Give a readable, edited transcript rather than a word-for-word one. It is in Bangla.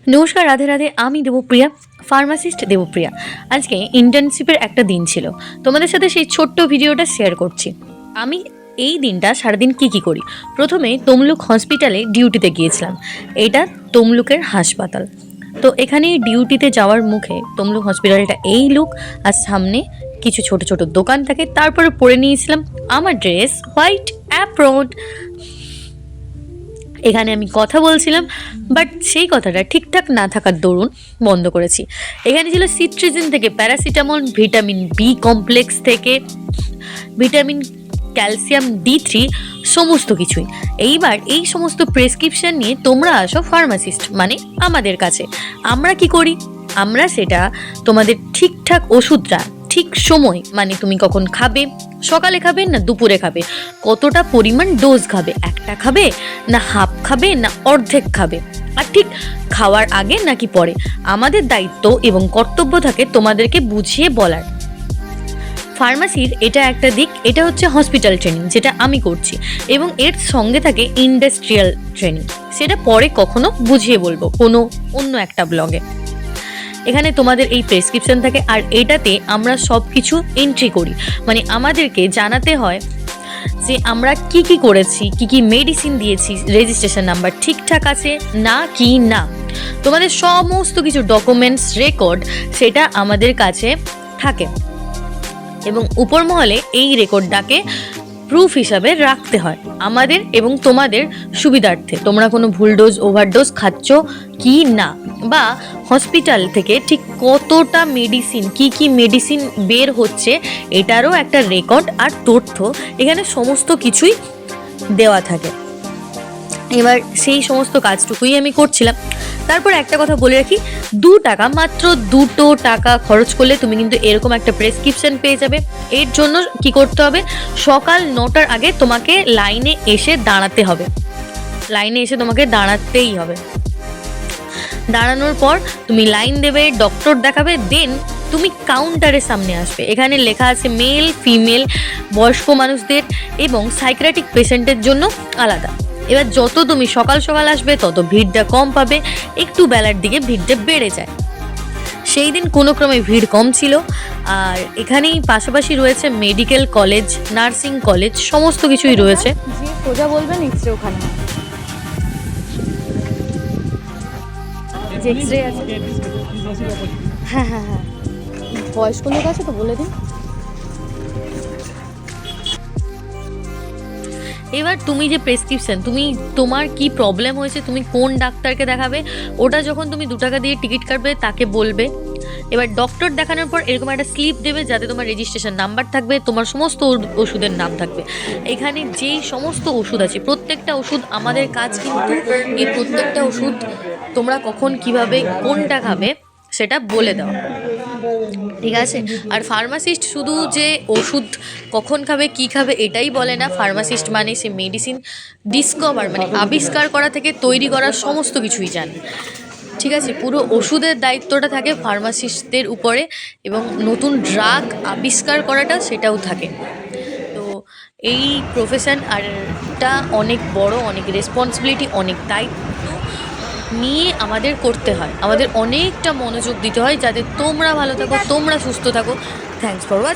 নমস্কার, রাধে রাধে। আমি দেবপ্রিয়া, ফার্মাসিস্ট দেবপ্রিয়া। আজকে ইন্টার্নশিপের একটা দিন ছিল, তোমাদের সাথে সেই ছোট্ট ভিডিওটা শেয়ার করছি। আমি এই দিনটা সারাদিন কি করি। প্রথমে তমলুক হসপিটালে ডিউটিতে গিয়েছিলাম। এটা তমলুকের হাসপাতাল। তো এখানে ডিউটিতে যাওয়ার মুখে তমলুক হসপিটালটা এই লুক, আর সামনে কিছু ছোট ছোট দোকান থাকে। তারপরে পরে নিয়েছিলাম আমার ড্রেস, হোয়াইট অ্যাপ্রন। এখানে আমি কথা বলছিলাম, বাট সেই কথাটা ঠিকঠাক না থাকার দরুন বন্ধ করেছি। এখানে ছিল সিট্রিজিন থেকে প্যারাসিটামল, ভিটামিন বি কমপ্লেক্স থেকে ভিটামিন ক্যালসিয়াম D3, সমস্ত কিছুই। এইবার এই সমস্ত প্রেসক্রিপশন নিয়ে তোমরা আসো ফার্মাসিস্ট মানে আমাদের কাছে। আমরা কি করি, আমরা সেটা তোমাদের ঠিকঠাক ওষুধটা ঠিক সময়, মানে তুমি কখন খাবে, সকালে খাবে না দুপুরে খাবে, কতটা পরিমাণ ডোজ খাবে, একটা খাবে না হাফ খাবে না অর্ধেক খাবে, আর ঠিক খাওয়ার আগে নাকি পরে, আমাদের দায়িত্ব এবং কর্তব্য থাকে তোমাদেরকে বুঝিয়ে বলার। ফার্মাসির এটা একটা দিক, এটা হচ্ছে হসপিটাল ট্রেনিং যেটা আমি করছি, এবং এর সঙ্গে থাকে ইন্ডাস্ট্রিয়াল ট্রেনিং, সেটা পরে কখনো বুঝিয়ে বলবো কোনো অন্য একটা ব্লগে। এখানে তোমাদের এই প্রেসক্রিপশন থাকে, আর এটাতে আমরা সব কিছু এন্ট্রি করি, মানে আমাদেরকে জানাতে হয় যে আমরা কি করেছি, কি মেডিসিন দিয়েছি, রেজিস্ট্রেশন নাম্বার ঠিকঠাক আছে না কি না, তোমাদের সমস্ত কিছু ডকুমেন্টস রেকর্ড সেটা আমাদের কাছে থাকে, এবং উপর মহলে এই রেকর্ডটাকে প্রুফ হিসাবে রাখতে হয় আমাদের এবং তোমাদের সুবিধার্থে। তোমরা কোনো ভুল ডোজ ওভারডোজ খাচ্ছ কি না, বা হসপিটাল থেকে ঠিক কতটা মেডিসিন, কি মেডিসিন বের হচ্ছে, এটারও একটা রেকর্ড আর তথ্য এখানে সমস্ত কিছুই দেওয়া থাকে। এবার সেই সমস্ত কাজটুকুই আমি করছিলাম। তারপর একটা কথা বলে রাখি, 2 টাকা, মাত্র 2 টাকা খরচ করলে তুমি কিন্তু এরকম একটা প্রেসক্রিপশন পেয়ে যাবে। এর জন্য কি করতে হবে, সকাল 9টার আগে তোমাকে লাইনে এসে দাঁড়াতে হবে, লাইনে এসে তোমাকে দাঁড়াতেই হবে। দাঁড়ানোর পর তুমি লাইন দেবে, ডক্টর দেখাবে, দেন তুমি কাউন্টারের সামনে আসবে। এখানে লেখা আছে মেল ফিমেল, বয়স্ক মানুষদের এবং সাইকিয়াট্রিক পেশেন্টের জন্য আলাদা। এবার যত তুমি সকাল সকাল আসবে তত ভিড়টা কম পাবে, একটু বেলার দিকে ভিড়টা বেড়ে যায়। সেই দিন কোনো ক্রমে ভিড় কম ছিল। আর এখানেই পাশাপাশি রয়েছে মেডিকেল কলেজ, নার্সিং কলেজ, সমস্ত কিছুই রয়েছে। যে সোজা বলবেন এক্সরে ওখানে, যে এক্সরে আছে। হ্যাঁ, বয়স্ক লোক আছে তো বলে দিন। এবার তুমি যে প্রেসক্রিপশন, তুমি তোমার কি প্রবলেম হয়েছে, তুমি কোন ডাক্তারকে দেখাবে, ওটা যখন তুমি 2 টাকা দিয়ে টিকিট কাটবে তাকে বলবে। এবার ডক্টর দেখানোর পর এরকম একটা স্লিপ দেবে যাতে তোমার রেজিস্ট্রেশন নাম্বার থাকবে, তোমার সমস্ত ওষুধের নাম থাকবে। এখানে যেই সমস্ত ওষুধ আছে, প্রত্যেকটা ওষুধ আমাদের কাজ, কিন্তু এই প্রত্যেকটা ওষুধ তোমরা কখন কিভাবে কোনটা খাবে সেটা বলে দাও, ঠিক আছে? আর ফার্মাসিস্ট শুধু যে ওষুধ কখন খাবে কি খাবে এটাই বলে না। ফার্মাসিস্ট মানে সে মেডিসিন ডিসকভার, মানে আবিষ্কার করা থেকে তৈরি করার সমস্ত কিছুই জানে, ঠিক আছে? পুরো ওষুধের দায়িত্বটা থাকে ফার্মাসিস্টদের উপরে, এবং নতুন ড্রাগ আবিষ্কার করাটা সেটাও থাকে। তো এই প্রফেশন আরটা অনেক বড়, অনেক রেসপন্সিবিলিটি, অনেক দায়িত্ব নিয়ে আমাদের করতে হয়, আমাদের অনেকটা মনোযোগ দিতে হয় যাতে তোমরা ভালো থাকো, তোমরা সুস্থ থাকো। Thanks for watching.